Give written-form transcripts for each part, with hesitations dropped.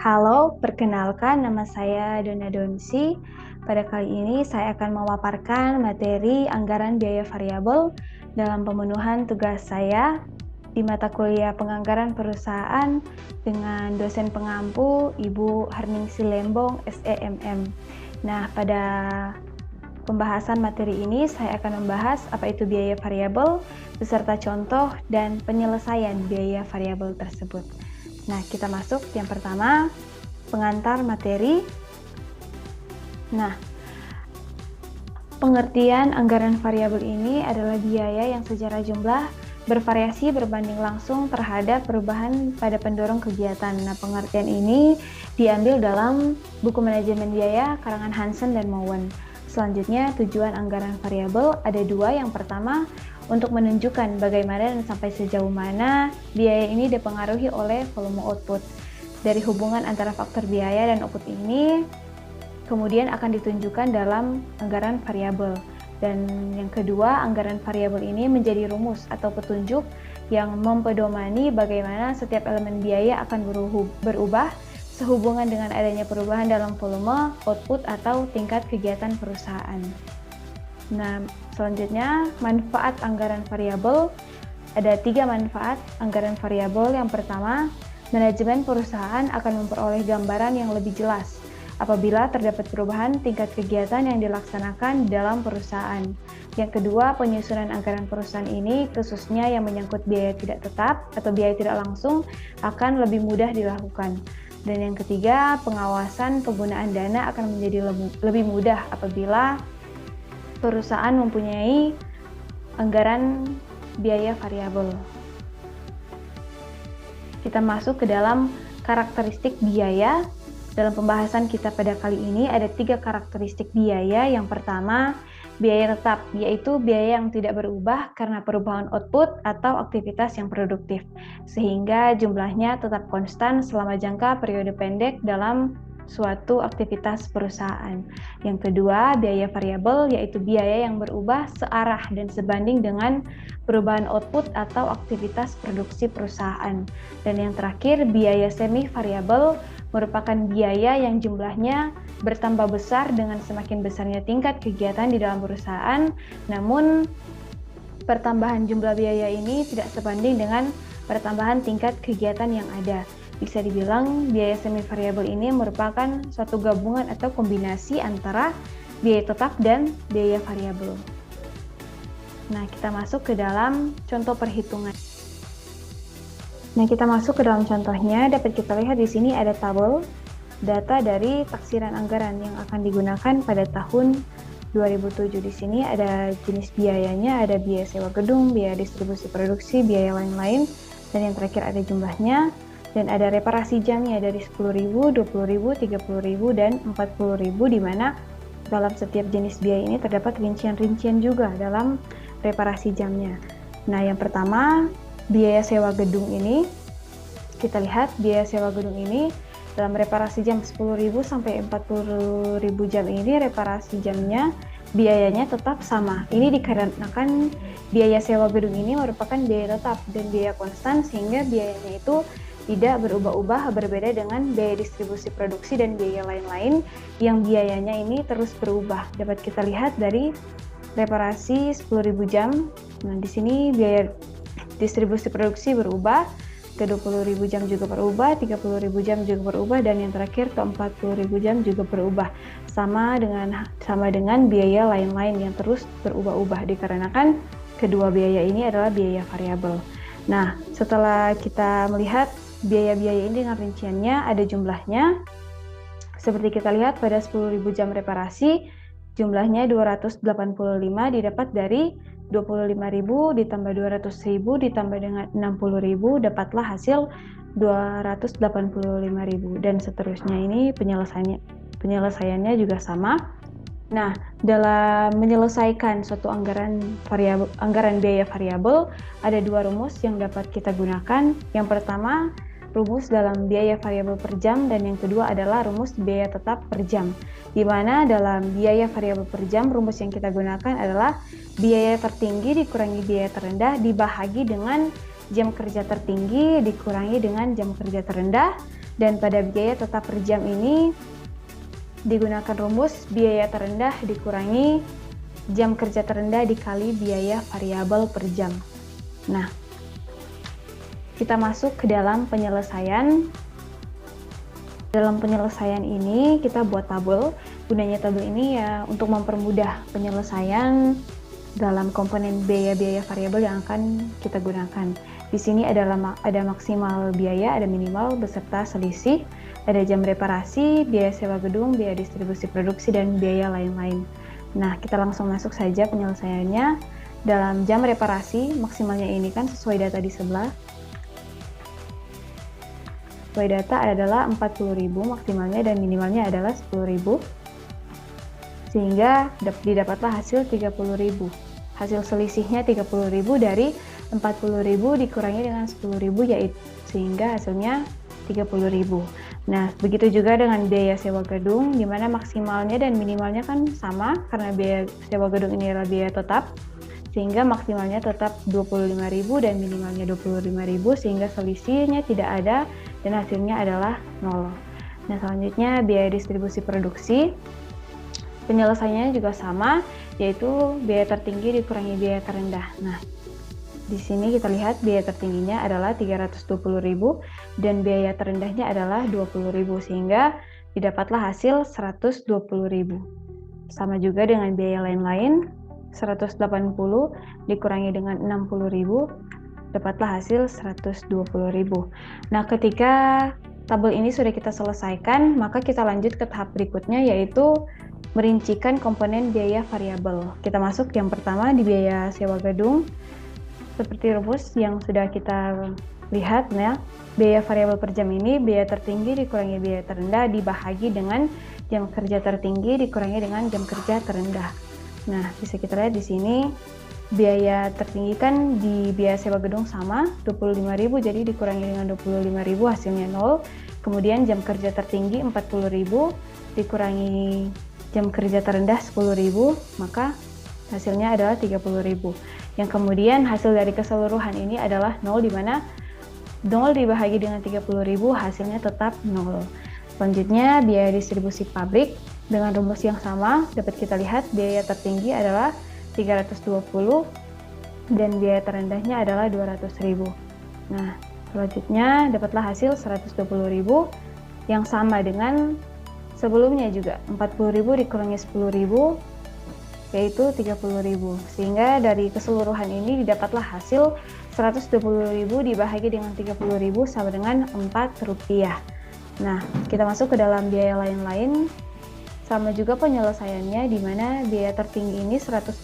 Halo, perkenalkan nama saya Dona Donsi. Pada kali ini saya akan memaparkan materi anggaran biaya variabel dalam pemenuhan tugas saya di mata kuliah penganggaran perusahaan dengan dosen pengampu Ibu Harningsi Lembong, SEMM. Nah, pada pembahasan materi ini saya akan membahas apa itu biaya variabel beserta contoh dan penyelesaian biaya variabel tersebut. Nah, kita masuk yang pertama, pengantar materi. Nah, pengertian anggaran variabel ini adalah biaya yang secara jumlah bervariasi berbanding langsung terhadap perubahan pada pendorong kegiatan. Nah, pengertian ini diambil dalam buku manajemen biaya karangan Hansen dan Mowen. Selanjutnya, tujuan anggaran variabel ada dua. Yang pertama, untuk menunjukkan bagaimana dan sampai sejauh mana biaya ini dipengaruhi oleh volume output. Dari hubungan antara faktor biaya dan output ini kemudian akan ditunjukkan dalam anggaran variabel. Dan yang kedua, anggaran variabel ini menjadi rumus atau petunjuk yang mempedomani bagaimana setiap elemen biaya akan berubah sehubungan dengan adanya perubahan dalam volume, output, atau tingkat kegiatan perusahaan. Nah, selanjutnya manfaat anggaran variabel. Ada 3 manfaat anggaran variabel. Yang pertama, manajemen perusahaan akan memperoleh gambaran yang lebih jelas apabila terdapat perubahan tingkat kegiatan yang dilaksanakan dalam perusahaan. Yang kedua, penyusunan anggaran perusahaan ini khususnya yang menyangkut biaya tidak tetap atau biaya tidak langsung akan lebih mudah dilakukan. Dan yang ketiga, pengawasan penggunaan dana akan menjadi lebih mudah apabila perusahaan mempunyai anggaran biaya variabel. Kita masuk ke dalam karakteristik biaya. Dalam pembahasan kita pada kali ini ada 3 karakteristik biaya. Yang pertama, biaya tetap, yaitu biaya yang tidak berubah karena perubahan output atau aktivitas yang produktif, sehingga jumlahnya tetap konstan selama jangka periode pendek dalam suatu aktivitas perusahaan. Yang kedua, biaya variabel, yaitu biaya yang berubah searah dan sebanding dengan perubahan output atau aktivitas produksi perusahaan. Dan yang terakhir, biaya semi variabel merupakan biaya yang jumlahnya bertambah besar dengan semakin besarnya tingkat kegiatan di dalam perusahaan, namun pertambahan jumlah biaya ini tidak sebanding dengan pertambahan tingkat kegiatan yang ada. Bisa dibilang biaya semi variabel ini merupakan suatu gabungan atau kombinasi antara biaya tetap dan biaya variabel. Nah, kita masuk ke dalam contoh perhitungan. Nah, kita masuk ke dalam contohnya. Dapat kita lihat di sini ada tabel data dari taksiran anggaran yang akan digunakan pada tahun 2007. Di sini ada jenis biayanya, ada biaya sewa gedung, biaya distribusi produksi, biaya lain-lain, dan yang terakhir ada jumlahnya. Dan ada reparasi jamnya dari 10.000, 20.000, 30.000, dan 40.000, di mana dalam setiap jenis biaya ini terdapat rincian-rincian juga dalam reparasi jamnya. Nah, yang pertama, biaya sewa gedung ini. Kita lihat biaya sewa gedung ini dalam reparasi jam 10.000 sampai 40.000 jam ini, reparasi jamnya biayanya tetap sama. Ini dikarenakan biaya sewa gedung ini merupakan biaya tetap dan biaya konstan, sehingga biayanya itu tidak berubah-ubah, berbeda dengan biaya distribusi produksi dan biaya lain-lain yang biayanya ini terus berubah. Dapat kita lihat dari reparasi 10.000 jam. Nah, di sini biaya distribusi produksi berubah, ke 20.000 jam juga berubah, 30.000 jam juga berubah, dan yang terakhir ke 40.000 jam juga berubah. Sama dengan biaya lain-lain yang terus berubah-ubah, dikarenakan kedua biaya ini adalah biaya variabel. Nah, setelah kita melihat biaya-biaya ini dengan rinciannya, ada jumlahnya. Seperti kita lihat pada 10.000 jam reparasi, jumlahnya 285 didapat dari 25.000 ditambah 200.000 ditambah dengan 60.000, dapatlah hasil 285.000, dan seterusnya. Ini penyelesaiannya juga sama. Nah, dalam menyelesaikan suatu anggaran biaya variabel, ada 2 rumus yang dapat kita gunakan. Yang pertama, rumus dalam biaya variabel per jam, dan yang kedua adalah rumus biaya tetap per jam. Di mana dalam biaya variabel per jam, rumus yang kita gunakan adalah biaya tertinggi dikurangi biaya terendah dibahagi dengan jam kerja tertinggi dikurangi dengan jam kerja terendah, dan pada biaya tetap per jam ini digunakan rumus biaya terendah dikurangi jam kerja terendah dikali biaya variabel per jam. Nah, kita masuk ke dalam penyelesaian. Dalam penyelesaian ini kita buat tabel. Gunanya tabel ini ya untuk mempermudah penyelesaian dalam komponen biaya-biaya variabel yang akan kita gunakan. Di sini ada maksimal biaya, ada minimal beserta selisih, ada jam reparasi, biaya sewa gedung, biaya distribusi produksi, dan biaya lain-lain. Nah, kita langsung masuk saja penyelesaiannya. Dalam jam reparasi, maksimalnya ini kan sesuai data di sebelah. Sesuai data adalah 40.000 maksimalnya dan minimalnya adalah 10.000. Sehingga didapatlah hasil 30.000. Hasil selisihnya 30.000 dari 40.000 dikurangi dengan 10.000 yaitu sehingga hasilnya 30.000. Nah, begitu juga dengan biaya sewa gedung, di mana maksimalnya dan minimalnya kan sama karena biaya sewa gedung ini adalah biaya tetap, sehingga maksimalnya tetap 25.000 dan minimalnya 25.000, sehingga selisihnya tidak ada dan hasilnya adalah 0. Nah, selanjutnya biaya distribusi produksi, penyelesaiannya juga sama, yaitu biaya tertinggi dikurangi biaya terendah. Nah, di sini kita lihat biaya tertingginya adalah 320.000 dan biaya terendahnya adalah 20.000, sehingga didapatlah hasil 120.000. Sama juga dengan biaya lain-lain, 180 dikurangi dengan 60.000, dapatlah hasil 120.000. Nah, ketika tabel ini sudah kita selesaikan, maka kita lanjut ke tahap berikutnya, yaitu merincikan komponen biaya variabel. Kita masuk yang pertama di biaya sewa gedung. Seperti rumus yang sudah kita lihat ya, biaya variabel per jam ini biaya tertinggi dikurangi biaya terendah dibahagi dengan jam kerja tertinggi dikurangi dengan jam kerja terendah. Nah, bisa kita lihat di sini biaya tertinggi kan di biaya sewa gedung sama 25.000, jadi dikurangi dengan 25.000 hasilnya 0. Kemudian jam kerja tertinggi 40.000 dikurangi jam kerja terendah 10.000, maka hasilnya adalah 30.000. Yang kemudian hasil dari keseluruhan ini adalah 0, di mana 0 dibahagi dengan 30.000 hasilnya tetap 0. Selanjutnya biaya distribusi pabrik dengan rumus yang sama dapat kita lihat biaya tertinggi adalah 320 dan biaya terendahnya adalah 200.000. Nah, selanjutnya dapatlah hasil 120.000 yang sama dengan sebelumnya juga, 40.000 dikurangi 10.000 yaitu 30.000, sehingga dari keseluruhan ini didapatlah hasil 120.000 dibahagi dengan 30.000 sama dengan Rp4. Nah, kita masuk ke dalam biaya lain-lain. Sama juga penyelesaiannya, di mana biaya tertinggi ini 180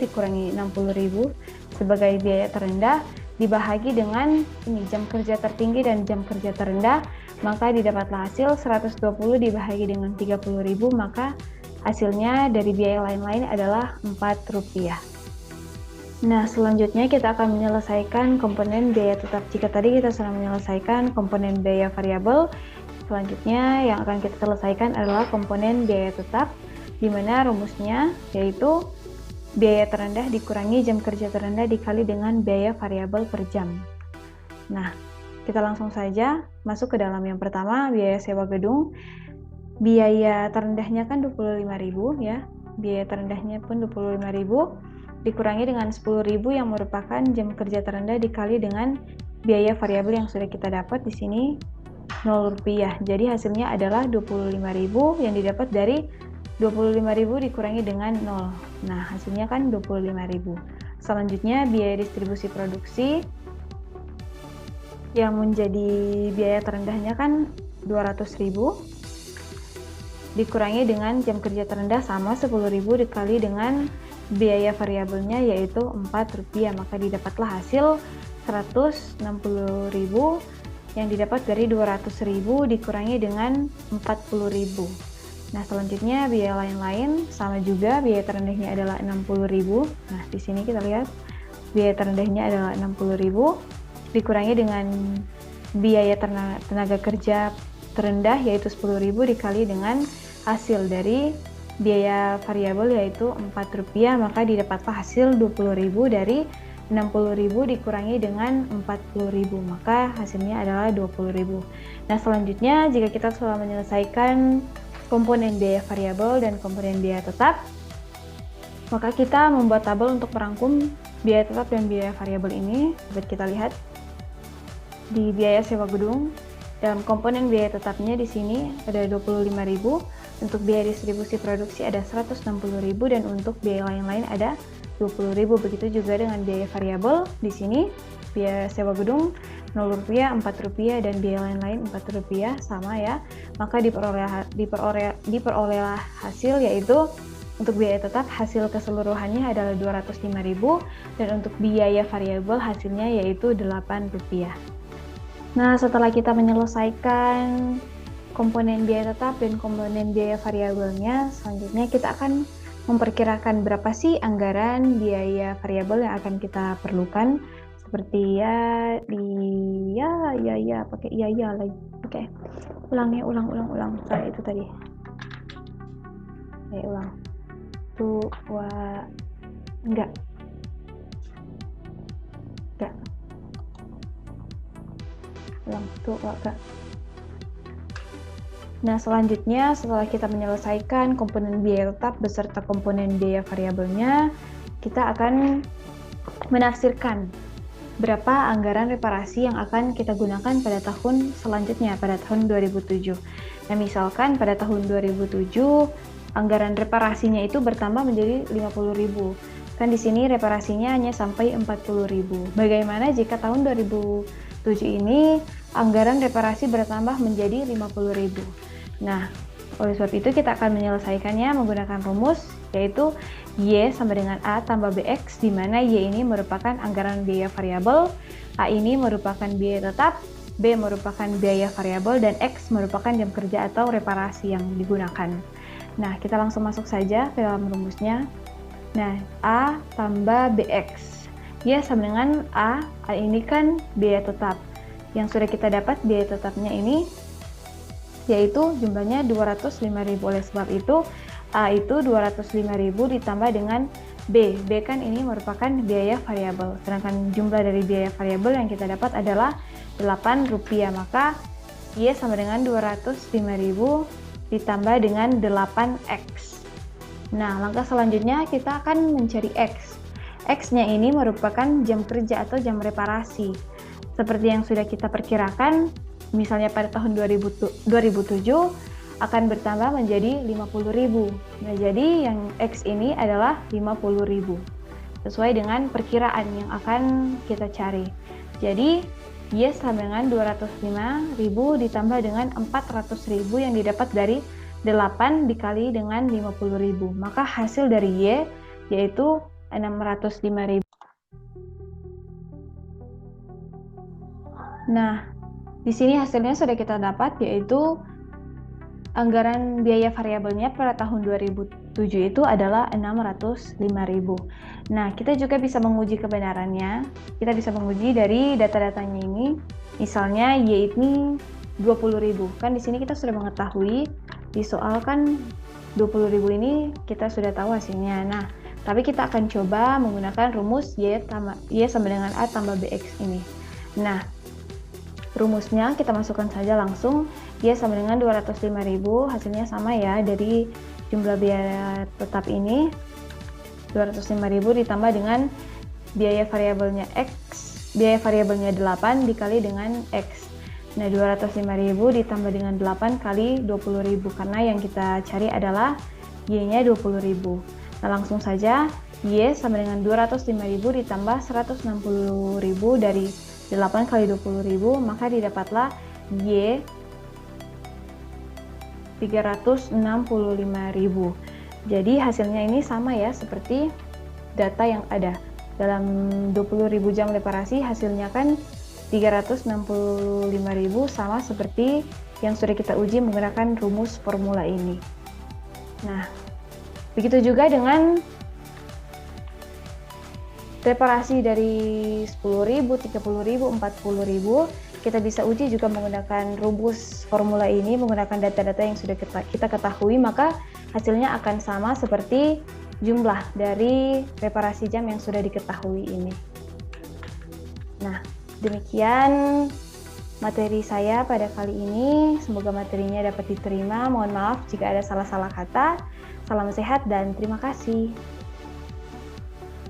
dikurangi 60.000 sebagai biaya terendah dibahagi dengan ini jam kerja tertinggi dan jam kerja terendah, maka didapatlah hasil 120 dibahagi dengan 30.000, maka hasilnya dari biaya lain-lain adalah Rp4. Nah, selanjutnya kita akan menyelesaikan komponen biaya tetap. Jika tadi kita sudah menyelesaikan komponen biaya variabel, selanjutnya yang akan kita selesaikan adalah komponen biaya tetap, di mana rumusnya yaitu biaya terendah dikurangi jam kerja terendah dikali dengan biaya variabel per jam. Nah, kita langsung saja masuk ke dalam yang pertama, biaya sewa gedung. Biaya terendahnya kan 25.000 ya, biaya terendahnya pun 25.000 dikurangi dengan 10.000 yang merupakan jam kerja terendah dikali dengan biaya variabel yang sudah kita dapat di sini Rp0. Jadi hasilnya adalah 25.000 yang didapat dari 25.000 dikurangi dengan 0. Nah, hasilnya kan 25.000. Selanjutnya biaya distribusi produksi yang menjadi biaya terendahnya kan 200.000 dikurangi dengan jam kerja terendah sama 10.000 dikali dengan biaya variabelnya yaitu Rp4, maka didapatlah hasil 160.000 yang didapat dari 200.000 dikurangi dengan 40.000. Nah, selanjutnya biaya lain-lain sama juga, biaya terendahnya adalah 60.000. Nah, di sini kita lihat biaya terendahnya adalah 60.000 dikurangi dengan biaya tenaga kerja terendah yaitu 10.000 dikali dengan hasil dari biaya variabel yaitu Rp4, maka didapatlah hasil 20.000 dari 60.000 dikurangi dengan 40.000, maka hasilnya adalah 20.000. Nah, selanjutnya jika kita telah menyelesaikan komponen biaya variabel dan komponen biaya tetap, maka kita membuat tabel untuk merangkum biaya tetap dan biaya variabel ini. Dapat kita lihat di biaya sewa gedung, dalam komponen biaya tetapnya di sini ada 25.000, untuk biaya distribusi produksi ada 160.000, dan untuk biaya lain-lain ada 20.000. Begitu juga dengan biaya variabel di sini, biaya sewa gedung Rp0, Rp4, dan biaya lain-lain Rp4, sama ya. Maka diperolehlah hasil, yaitu untuk biaya tetap hasil keseluruhannya adalah 205.000, dan untuk biaya variabel hasilnya yaitu Rp8. Nah, setelah kita menyelesaikan komponen biaya tetap dan komponen biaya variabelnya, selanjutnya kita akan memperkirakan berapa sih anggaran biaya variabel yang akan kita perlukan. Seperti pakai lagi. Oke. Ulang. Sorry, itu tadi. Ulang. Enggak. Nah, selanjutnya setelah kita menyelesaikan komponen biaya tetap beserta komponen biaya variabelnya, kita akan menafsirkan berapa anggaran reparasi yang akan kita gunakan pada tahun selanjutnya, pada tahun 2007. Nah, misalkan pada tahun 2007 anggaran reparasinya itu bertambah menjadi 50.000. Kan di sini reparasinya hanya sampai 40.000. Bagaimana jika tahun 2007 ini anggaran reparasi bertambah menjadi 50.000? Nah, oleh sebab itu kita akan menyelesaikannya menggunakan rumus, yaitu Y sama dengan A tambah BX, di mana Y ini merupakan anggaran biaya variabel, A ini merupakan biaya tetap, B merupakan biaya variabel, dan X merupakan jam kerja atau reparasi yang digunakan. Nah, kita langsung masuk saja ke dalam rumusnya. Nah, A tambah BX, Y sama dengan A ini kan biaya tetap. Yang sudah kita dapat biaya tetapnya ini yaitu jumlahnya 205.000. Oleh sebab itu A itu 205.000 ditambah dengan B. B kan ini merupakan biaya variabel. Sedangkan jumlah dari biaya variabel yang kita dapat adalah Rp8, maka Y sama dengan 205.000 ditambah dengan 8X. Nah, langkah selanjutnya kita akan mencari X. X-nya ini merupakan jam kerja atau jam reparasi. Seperti yang sudah kita perkirakan, misalnya pada tahun 2007 akan bertambah menjadi 50.000. Nah, jadi yang X ini adalah 50.000 sesuai dengan perkiraan yang akan kita cari. Jadi Y sama dengan 205.000 ditambah dengan 400.000 yang didapat dari 8 dikali dengan 50.000. Maka hasil dari Y yaitu 605.000. Nah, di sini hasilnya sudah kita dapat, yaitu anggaran biaya variabelnya pada tahun 2007 itu adalah 605.000. Nah, kita juga bisa menguji kebenarannya. Kita bisa menguji dari data-datanya ini. Misalnya Y ini 20.000. Kan di sini kita sudah mengetahui di soal kan 20.000 ini kita sudah tahu hasilnya. Nah, tapi kita akan coba menggunakan rumus Y sama dengan A tambah BX ini. Nah, rumusnya kita masukkan saja langsung. Y sama dengan 205.000, hasilnya sama ya, dari jumlah biaya tetap ini 205.000 ditambah dengan biaya variabelnya X, biaya variabelnya 8 dikali dengan X. Nah, 205.000 ditambah dengan 8 kali 20.000, karena yang kita cari adalah Y-nya 20.000. Nah, langsung saja Y sama dengan 205.000 ditambah 160.000 dari 8 kali 20.000, maka didapatlah Y 365.000. Jadi hasilnya ini sama ya seperti data yang ada. Dalam 20.000 jam reparasi hasilnya kan 365.000, sama seperti yang sudah kita uji menggunakan rumus formula ini. Nah, begitu juga dengan reparasi dari 10.000, 30.000, 40.000, kita bisa uji juga menggunakan rumus formula ini, menggunakan data-data yang sudah kita ketahui, maka hasilnya akan sama seperti jumlah dari reparasi jam yang sudah diketahui ini. Nah, demikian materi saya pada kali ini. Semoga materinya dapat diterima. Mohon maaf jika ada salah-salah kata. Salam sehat dan terima kasih.